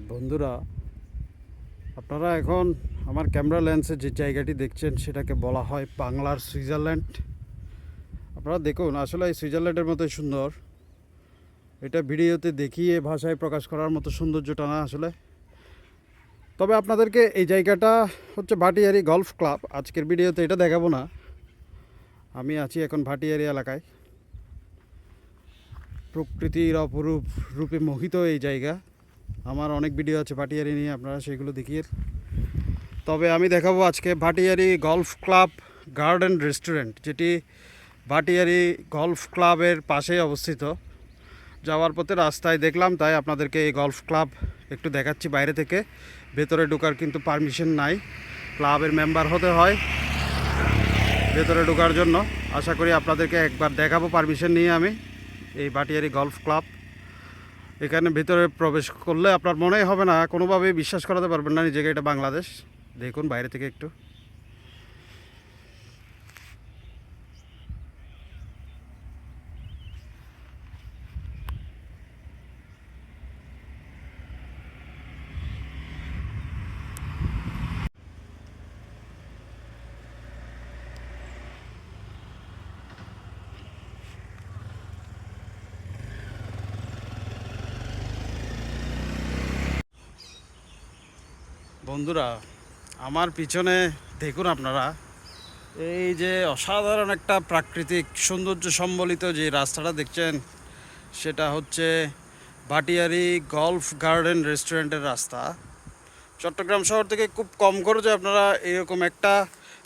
বন্ধুরা, আপনারা এখন আমার ক্যামেরা লেন্সে যে জায়গাটি দেখছেন সেটাকে বলা হয় বাংলার সুইজারল্যান্ড। আপনারা দেখুন, আসলে এই সুইজারল্যান্ডের মতোই সুন্দর। এটা ভিডিওতে দেখিয়ে ভাষায় প্রকাশ করার মতো সৌন্দর্যটা না আসলে। তবে আপনাদেরকে এই জায়গাটা হচ্ছে ভাটিয়ারি গলফ ক্লাব। আজকের ভিডিওতে এটা দেখাবো না। আমি আছি এখন ভাটিয়ারি এলাকায়। প্রকৃতির অপরূপ রূপে মোহিত এই জায়গা। আমার অনেক ভিডিও আছে ভাটিয়ারি নিয়ে, আপনারা সেগুলো দেখিয়ে। তবে আমি দেখাবো আজকে Bhatiary golf club garden restaurant, যেটি ভাটিয়ারি গলফ ক্লাবের পাশেই অবস্থিত। যাওয়ার পথে রাস্তায় দেখলাম, তাই আপনাদেরকে এই গলফ ক্লাব একটু দেখাচ্ছি বাইরে থেকে। ভেতরে ঢোকার কিন্তু পারমিশন নাই, ক্লাবের মেম্বার হতে হয় ভেতরে ঢোকার জন্য। আশা করি আপনাদেরকে একবার দেখাবো পারমিশন নিয়ে আমি এই ভাটিয়ারি গলফ ক্লাব। এখানে ভিতরে প্রবেশ করলে আপনার মনেই হবে না, কোনোভাবেই বিশ্বাস করাতে পারবেন না নিজেকে এটা বাংলাদেশ। দেখুন বাইরে থেকে একটু। বন্ধুরা, আমার পিছনে দেখুন আপনারা, এই যে অসাধারণ একটা প্রাকৃতিক সৌন্দর্য সম্বলিত যে রাস্তাটা দেখছেন, সেটা হচ্ছে ভাটিয়ারি গলফ গার্ডেন রেস্টুরেন্টের রাস্তা। চট্টগ্রাম শহর থেকে খুব কম খরচে আপনারা এরকম একটা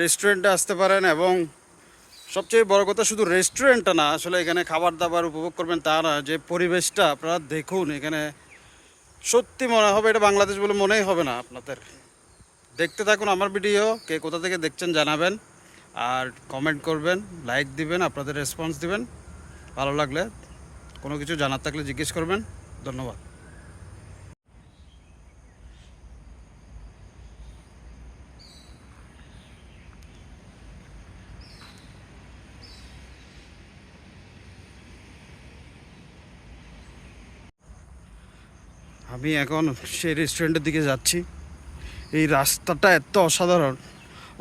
রেস্টুরেন্টে আসতে পারেন। এবং সবচেয়ে বড় কথা, শুধু রেস্টুরেন্টটা না, আসলে এখানে খাবার দাবার উপভোগ করবেন তা না, যে পরিবেশটা আপনারা দেখুন এখানে, সত্যি মনে হবে এটা বাংলাদেশ বলে মনেই হবে না আপনাদের। দেখতে থাকুন আমার ভিডিও। কে কোথা থেকে দেখছেন জানাবেন, আর কমেন্ট করবেন, লাইক দিবেন, আপনাদের রেসপন্স দিবেন। ভালো লাগলে কোনো কিছু জানার থাকলে জিজ্ঞেস করবেন। ধন্যবাদ। আমি এখন সেই রেস্টুরেন্টের দিকে যাচ্ছি। এই রাস্তাটা এত অসাধারণ।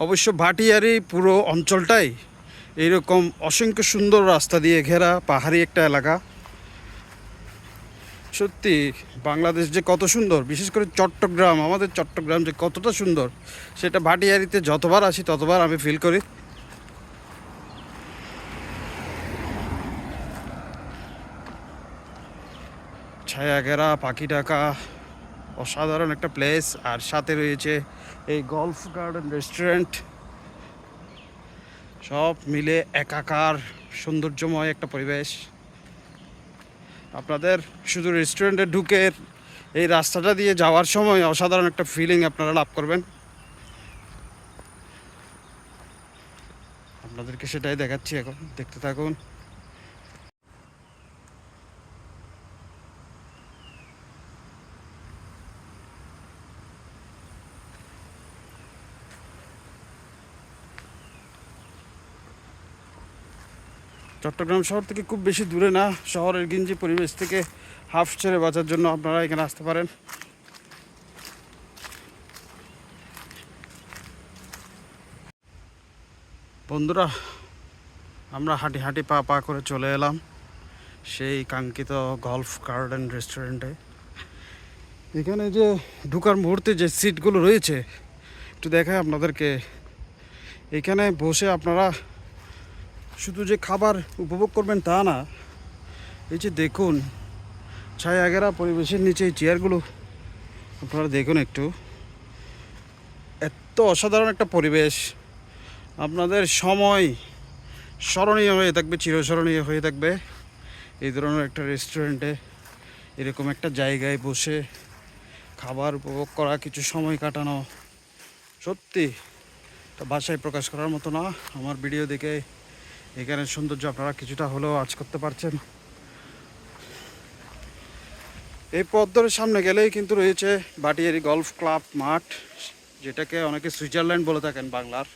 অবশ্য ভাটিয়ারি পুরো অঞ্চলটাই এইরকম অসংখ্য সুন্দর রাস্তা দিয়ে ঘেরা পাহাড়ি একটা এলাকা। সত্যি বাংলাদেশ যে কত সুন্দর, বিশেষ করে চট্টগ্রাম, আমাদের চট্টগ্রাম যে কতটা সুন্দর, সেটা ভাটিয়ারিতে যতবার আসি ততবার আমি ফিল করি। ছায়া ঘেরা, পাখি ডাকা, অসাধারণ একটা প্লেস। আর সাথে রয়েছে এই গলফ গার্ডেন রেস্টুরেন্ট। সব মিলে একাকার সৌন্দর্যময় একটা পরিবেশ। আপনাদের শুধু রেস্টুরেন্টে ঢুকে এই রাস্তাটা দিয়ে যাওয়ার সময় অসাধারণ একটা ফিলিং আপনারা লাভ করবেন। আপনাদেরকে সেটাই দেখাচ্ছি এখন, দেখতে থাকুন। চট্টগ্রাম শহর থেকে খুব বেশি দূরে না, শহরের গিঞ্জি পরিবেশ থেকে হাফ ছেড়ে বাঁচার জন্য আপনারা এখানে আসতে পারেন। বন্ধুরা, আমরা হাঁটি হাঁটি পা পা করে চলে এলাম সেই কাঙ্ক্ষিত গলফ গার্ডেন রেস্টুরেন্টে। এখানে যে ঢুকার মুহূর্তে যে সিটগুলো রয়েছে একটু দেখায় আপনাদেরকে। এখানে বসে আপনারা শুধু যে খাবার উপভোগ করবেন তা না, এই যে দেখুন ছায়া ঘেরা পরিবেশের নিচে এই চেয়ারগুলো আপনারা দেখুন একটু। এত অসাধারণ একটা পরিবেশ, আপনাদের সময় স্মরণীয় হয়ে থাকবে, চিরস্মরণীয় হয়ে থাকবে এই ধরনের একটা রেস্টুরেন্টে এরকম একটা জায়গায় বসে খাবার উপভোগ করা, কিছু সময় কাটানো। সত্যি তা ভাষায় প্রকাশ করার মতো না। আমার ভিডিও দেখে এখানের সৌন্দর্য আপনারা কিছুটা হলেও আঁচ করতে পারছেন। এই পথ ধরে সামনে গেলেই কিন্তু রয়েছে ভাটিয়ারি গলফ ক্লাব মাঠ, যেটাকে অনেকে সুইজারল্যান্ড বলে থাকেন বাংলার।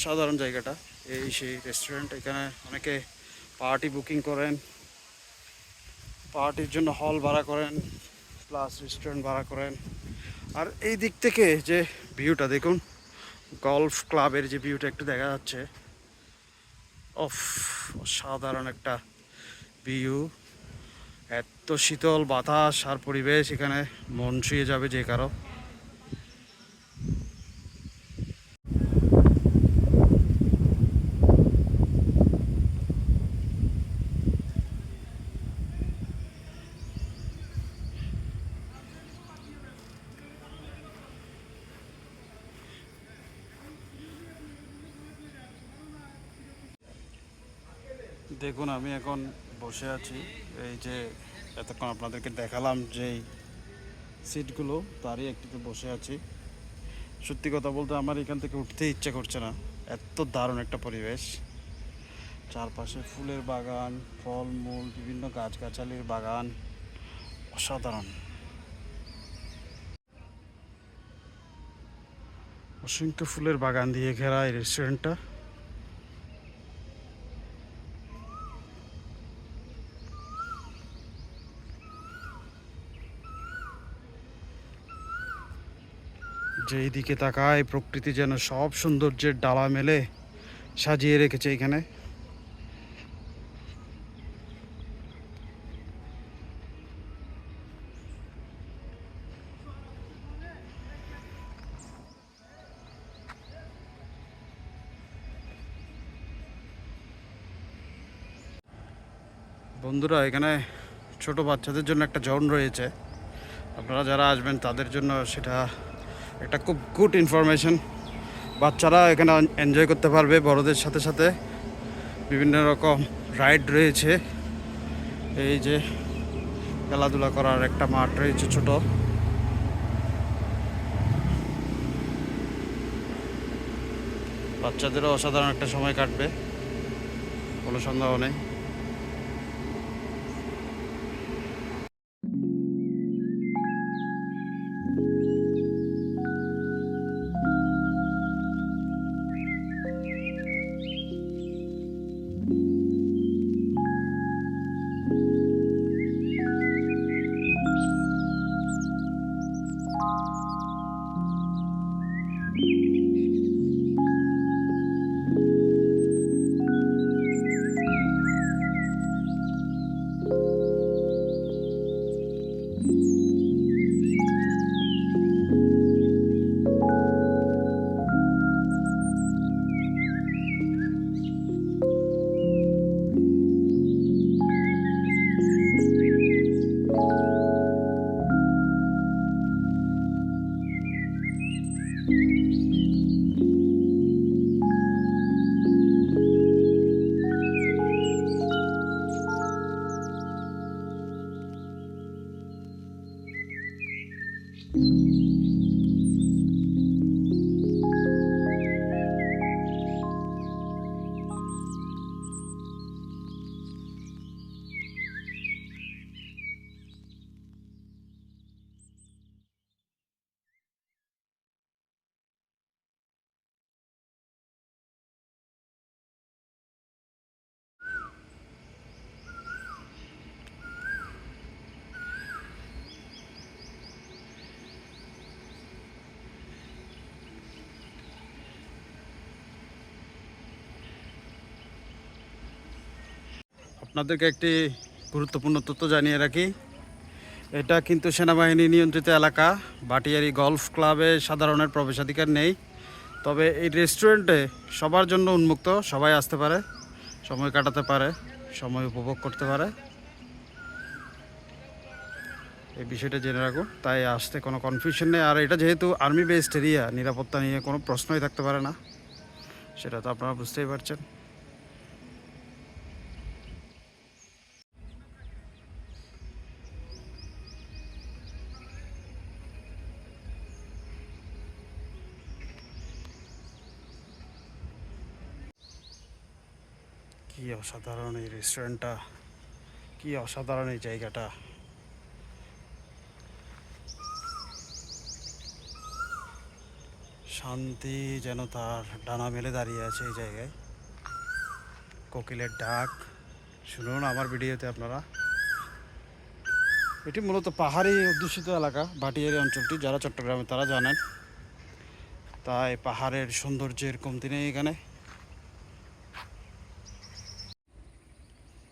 সাধারণ জায়গাটা, এই সেই রেস্টুরেন্ট। এখানে অনেকে পার্টি বুকিং করেন, পার্টির জন্য হল ভাড়া করেন, প্লাস রেস্টুরেন্ট ভাড়া করেন। আর এই দিক থেকে যে ভিউটা দেখুন, গলফ ক্লাবের যে ভিউটা একটু দেখা যাচ্ছে, অফ, অসাধারণ একটা ভিউ। এত শীতল বাতাস আর পরিবেশ, এখানে মন ছুঁয়ে যাবে যে কারো। দেখুন আমি এখন বসে আছি, এই যে এতক্ষণ আপনাদেরকে দেখালাম যেই সিটগুলো, তারই একটিতে বসে আছি। সত্যি কথা বলতে আমার এখান থেকে উঠতে ইচ্ছে করছে না, এত দারুণ একটা পরিবেশ। চারপাশে ফুলের বাগান, ফলমূল, বিভিন্ন গাছগাছালির বাগান, অসাধারণ। অসংখ্য ফুলের বাগান দিয়ে ঘেরা এই রেস্টুরেন্টটা। যেই দিকে তাকায় প্রকৃতি যেন সব সৌন্দর্যের ডালা মেলে সাজিয়ে রেখেছে এখানে। বন্ধুরা, এখানে ছোট বাচ্চাদের জন্য একটা জোন রয়েছে, আপনারা যারা আসবেন তাদের জন্য সেটা একটা খুব গুড ইনফরমেশন। বাচ্চারা এখানে এনজয় করতে পারবে বড়দের সাথে সাথে। বিভিন্ন রকম রাইড রয়েছে, এই যে খেলাধুলা করার একটা মাঠ রয়েছে ছোট। বাচ্চাদেরও অসাধারণ একটা সময় কাটবে, কোনো সন্দেহ নেই। আপনাদেরকে একটি গুরুত্বপূর্ণ তথ্য জানিয়ে রাখি, এটা কিন্তু সেনাবাহিনী নিয়ন্ত্রিত এলাকা। ভাটিয়ারি গলফ ক্লাবে সাধারণের প্রবেশাধিকার নেই, তবে এই রেস্টুরেন্টে সবার জন্য উন্মুক্ত, সবাই আসতে পারে, সময় কাটাতে পারে, সময় উপভোগ করতে পারে। এই বিষয়টা জেনে রাখুন, তাই আসতে কোনো কনফিউশন নেই। আর এটা যেহেতু আর্মি বেসড এরিয়া, নিরাপত্তা নিয়ে কোনো প্রশ্নই থাকতে পারে না, সেটা তো আপনারা বুঝতেই পারছেন। কি অসাধারণ এই রেস্টুরেন্টটা, কি অসাধারণ এই জায়গাটা। শান্তি যেন তার ডানা মেলে দাঁড়িয়ে আছে এই জায়গায়। কোকিলের ডাক, শুনুন আমার ভিডিওতে আপনারা। এটি মূলত পাহাড়ি অধ্যুষিত এলাকা ভাটিয়ারি অঞ্চলটি, যারা চট্টগ্রামে তারা জানেন। তাই পাহাড়ের সৌন্দর্যের কমতি নেই এখানে।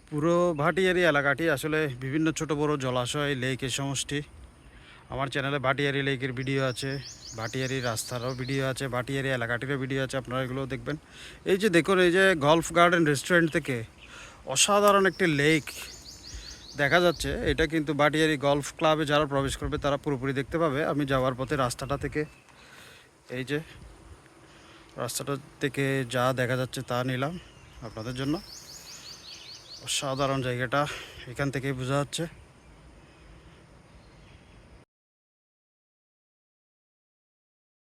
পুরো ভাটিয়ারি এলাকাটি আসলে বিভিন্ন ছোট বড় জলাশয়, লেকের সমষ্টি। আমার চ্যানেলে ভাটিয়ারি লেকের ভিডিও আছে, ভাটিয়ারি রাস্তারও ভিডিও আছে, ভাটিয়ারি এলাকাটিরও ভিডিও আছে, আপনারা এগুলো দেখবেন। এই যে দেখুন, এই যে গলফ গার্ডেন রেস্টুরেন্ট থেকে অসাধারণ একটি লেক দেখা যাচ্ছে। এটা কিন্তু ভাটিয়ারি গলফ ক্লাবে যারা প্রবেশ করবে তারা পুরোপুরি দেখতে পাবে। আমি যাওয়ার পথে রাস্তাটা থেকে, এই যে রাস্তাটা থেকে যা দেখা যাচ্ছে তা নিলাম আপনাদের জন্য। অসাধারণ জায়গাটা এখান থেকেই বোঝা যাচ্ছে।